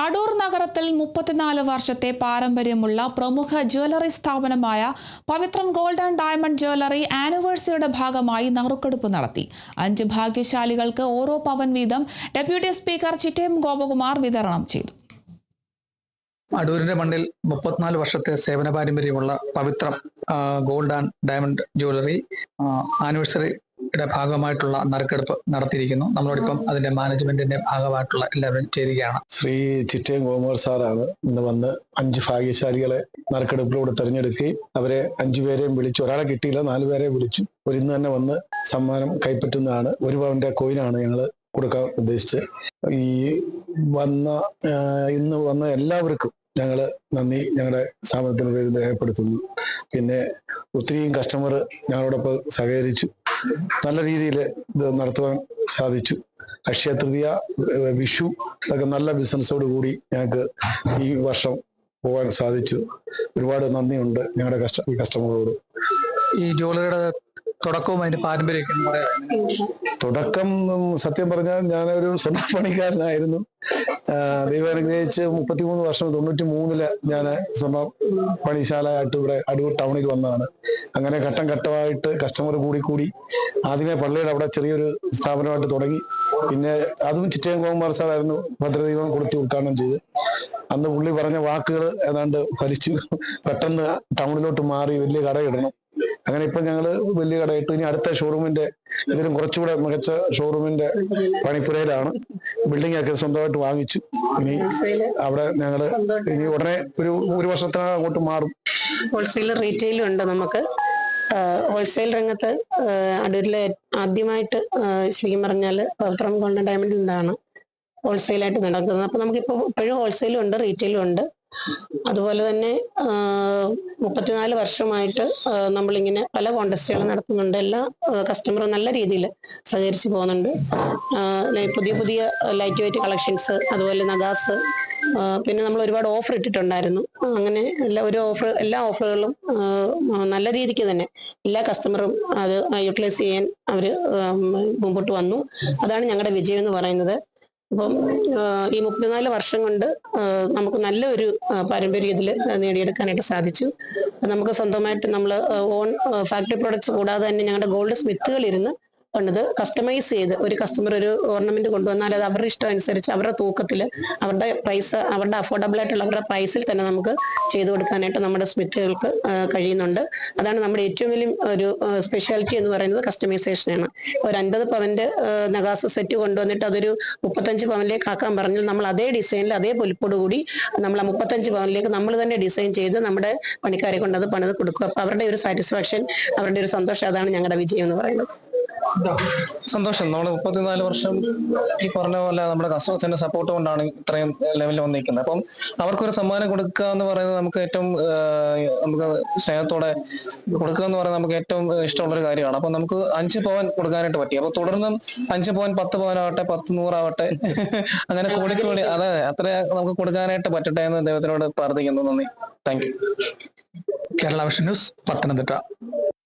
അടൂർ നഗരത്തിൽ 34 വർഷത്തെ പാരമ്പര്യമുള്ള പ്രമുഖ ജ്വല്ലറി സ്ഥാപനമായ പവിത്രം ഗോൾഡ് ആൻഡ് ഡയമണ്ട് ജ്വല്ലറി ആനിവേഴ്സറിയുടെ ഭാഗമായി നറുക്കെടുപ്പ് നടത്തി. 5 ഭാഗ്യശാലികൾക്ക് ഓരോ പവൻ വീതം ഡെപ്യൂട്ടി സ്പീക്കർ ചിറ്റയം ഗോപകുമാർ വിതരണം ചെയ്തു. അടൂരിന്റെ മണ്ണിൽ 34 വർഷത്തെ സേവന പാരമ്പര്യമുള്ള പവിത്രം ഗോൾഡ് ആൻഡ് ഡയമണ്ട് ജ്വല്ലറി ആനിവേഴ്സറിയുടെ ഭാഗമായിട്ടുള്ള നറുക്കെടുപ്പ് നടത്തിയിരിക്കുന്നു. നമ്മളോടൊപ്പം അതിന്റെ മാനേജ്മെന്റിന്റെ ഭാഗമായിട്ടുള്ള എല്ലാവരും ചേരുകയാണ്. ശ്രീ ചിറ്റയം ഗോകുമാർ സാറാണ് ഇന്ന് വന്ന് 5 ഭാഗ്യശാലികളെ നറുക്കെടുപ്പിലൂടെ തെരഞ്ഞെടുക്കുകയും അവരെ 5 പേരെയും വിളിച്ചു. ഒരാളെ കിട്ടിയില്ല, 4 പേരെ വിളിച്ചു. ഇന്ന് തന്നെ വന്ന് സമ്മാനം കൈപ്പറ്റുന്നതാണ്. 1 പവന്റെ കോയിനാണ് ഞങ്ങൾ കൊടുക്കാൻ ഉദ്ദേശിച്ചത്. ഇന്ന് വന്ന എല്ലാവർക്കും ഞങ്ങള് നന്ദി ഞങ്ങളുടെ സ്ഥാപനത്തിന് പേരിൽ രേഖപ്പെടുത്തുന്നു. പിന്നെ ഒത്തിരിയും കസ്റ്റമർ ഞങ്ങളോടൊപ്പം സഹകരിച്ചു. നല്ല രീതിയിൽ ഇത് നടത്തുവാൻ സാധിച്ചു. അക്ഷയ തൃതീയ, വിഷു അതൊക്കെ നല്ല ബിസിനസ്സോട് കൂടി ഞങ്ങൾക്ക് ഈ വർഷം പോകാൻ സാധിച്ചു. ഒരുപാട് നന്ദിയുണ്ട് ഞങ്ങളുടെ കസ്റ്റമറോട്. ഈ ജ്വല്ലറിയുടെ തുടക്കവും അതിന്റെ പാരമ്പര്യമൊക്കെ പറയാം. തുടക്കം സത്യം പറഞ്ഞാൽ ഞാനൊരു സ്വർണ്ണപ്പണിക്കാരനായിരുന്നു. ദൈവം അനുഗ്രഹിച്ച് 33 വർഷം 93 ഞാൻ സ്വർണ്ണ പണിശാലയായിട്ട് ഇവിടെ അടൂർ ടൗണിൽ വന്നതാണ്. അങ്ങനെ ഘട്ടം ഘട്ടമായിട്ട് കസ്റ്റമർ കൂടി ആദ്യമേ പള്ളിയുടെ അവിടെ ചെറിയൊരു സ്ഥാപനമായിട്ട് തുടങ്ങി. പിന്നെ അതും ചിറ്റയം ഗോകുമാർ സാറായിരുന്നു ഭദ്രദൈവം കൊടുത്തി ഉദ്ഘാടനം ചെയ്ത്. അന്ന് പുള്ളി പറഞ്ഞ വാക്കുകൾ ഏതാണ്ട് ഫലിച്ചു. പെട്ടെന്ന് ടൗണിലോട്ട് മാറി വലിയ കടയിടണം. അങ്ങനെ ഇപ്പൊ ഞങ്ങള് വലിയ കടയിട്ടു. ഇനി അടുത്ത ഷോറൂമിന്റെ ഇതിലും കുറച്ചുകൂടെ മികച്ച ഷോറൂമിന്റെ പണിപ്പുരയിലാണ്. ബിൽഡിംഗ് ഒക്കെ സ്വന്തമായിട്ട് വാങ്ങിച്ചു. ഇനി അവിടെ ഞങ്ങള് ഇനി ഉടനെ ഒരു വർഷത്തിനകം അങ്ങോട്ട് മാറും. ഹോൾസെയിൽ റീറ്റെയിലും ഉണ്ട് നമുക്ക്. ഹോൾസെയിൽ രംഗത്ത് അടൂരിലെ ആദ്യമായിട്ട് ശരിക്കും പറഞ്ഞാല് പവിത്രം ഗോൾഡ് ആൻഡ് ഡയമണ്ടിൽ നിന്നാണ് ഹോൾസെയിലായിട്ട് നടക്കുന്നത്. അപ്പൊ നമുക്കിപ്പോ ഇപ്പോഴും ഹോൾസെയിലും ഉണ്ട്, റീറ്റെയിലും ഉണ്ട്. അതുപോലെ തന്നെ 34 വർഷമായിട്ട് നമ്മളിങ്ങനെ പല കോൺടെസ്റ്റുകളും നടത്തുന്നുണ്ട്. എല്ലാ കസ്റ്റമറും നല്ല രീതിയിൽ സഹകരിച്ച് പോകുന്നുണ്ട്. പുതിയ ലൈറ്റ് വെയിറ്റ് കളക്ഷൻസ്, അതുപോലെ നഗാസ്, പിന്നെ നമ്മൾ ഒരുപാട് ഓഫർ ഇട്ടിട്ടുണ്ടായിരുന്നു. അങ്ങനെ എല്ലാ ഓഫറുകളും നല്ല രീതിക്ക് തന്നെ എല്ലാ കസ്റ്റമറും അത് യൂട്ടിലൈസ് ചെയ്യാൻ അവര് മുമ്പോട്ട് വന്നു. അതാണ് ഞങ്ങളുടെ വിജയം എന്ന് പറയുന്നത്. അപ്പം ഈ 34 വർഷം കൊണ്ട് നമുക്ക് നല്ലൊരു പാരമ്പര്യം ഇതിൽ നേടിയെടുക്കാനായിട്ട് സാധിച്ചു. നമുക്ക് സ്വന്തമായിട്ട് നമ്മൾ ഓൺ ഫാക്ടറി പ്രോഡക്ട്സ് കൂടാതെ തന്നെ ഞങ്ങളുടെ ഗോൾഡ് സ്മിത്തുകൾ ഇരുന്ന് ഉള്ളത് കസ്റ്റമൈസ് ചെയ്ത് ഒരു കസ്റ്റമർ ഒരു ഓർണമെന്റ് കൊണ്ടുവന്നാൽ അത് അവരുടെ ഇഷ്ടം അനുസരിച്ച് അവരുടെ തൂക്കത്തിൽ അവരുടെ പ്രൈസ് അവരുടെ അഫോർഡബിൾ ആയിട്ടുള്ള അവരുടെ പ്രൈസിൽ തന്നെ നമുക്ക് ചെയ്തു കൊടുക്കാനായിട്ട് നമ്മുടെ സ്മിത്തുകൾക്ക് കഴിയുന്നുണ്ട്. അതാണ് നമ്മുടെ ഏറ്റവും വലിയ ഒരു സ്പെഷ്യാലിറ്റി എന്ന് പറയുന്നത്, കസ്റ്റമൈസേഷനാണ്. ഒരു 50 പവന്റെ നഗാസ് സെറ്റ് കൊണ്ടുവന്നിട്ട് അതൊരു 35 പവനിലേക്ക് ആക്കാൻ പറഞ്ഞാൽ നമ്മൾ അതേ ഡിസൈനിൽ അതേ പൊലിപ്പോട് കൂടി നമ്മൾ 35 പവനിലേക്ക് നമ്മൾ തന്നെ ഡിസൈൻ ചെയ്ത് നമ്മുടെ പണിക്കാരെ കൊണ്ട് അത് പണിത് കൊടുക്കും. അപ്പൊ അവരുടെ ഒരു സാറ്റിസ്ഫാക്ഷൻ, അവരുടെ ഒരു സന്തോഷം, അതാണ് ഞങ്ങളുടെ വിജയം എന്ന് പറയുന്നത്. സന്തോഷം. നമ്മൾ 34 വർഷം ഈ പറഞ്ഞ പോലെ നമ്മുടെ കസ്റ്റമേഴ്സിന്റെ സപ്പോർട്ട് കൊണ്ടാണ് ഇത്രയും ലെവലിൽ വന്നിരിക്കുന്നത്. അപ്പം അവർക്കൊരു സമ്മാനം കൊടുക്കുക എന്ന് പറയുന്നത് നമുക്ക് സ്നേഹത്തോടെ കൊടുക്കുക എന്ന് പറയുന്നത് നമുക്ക് ഏറ്റവും ഇഷ്ടമുള്ളൊരു കാര്യമാണ്. അപ്പൊ നമുക്ക് 5 പവൻ കൊടുക്കാനായിട്ട് പറ്റി. അപ്പൊ തുടർന്നും 5 പവൻ 10 പവനാവട്ടെ 10 100 ആവട്ടെ അങ്ങനെ കൂടി അതെ അത്ര നമുക്ക് കൊടുക്കാനായിട്ട് പറ്റട്ടെ എന്ന് ദൈവത്തിനോട് പ്രാർത്ഥിക്കുന്നു. നന്ദി. Thank you. Kerala vision news, Pathanamthitta.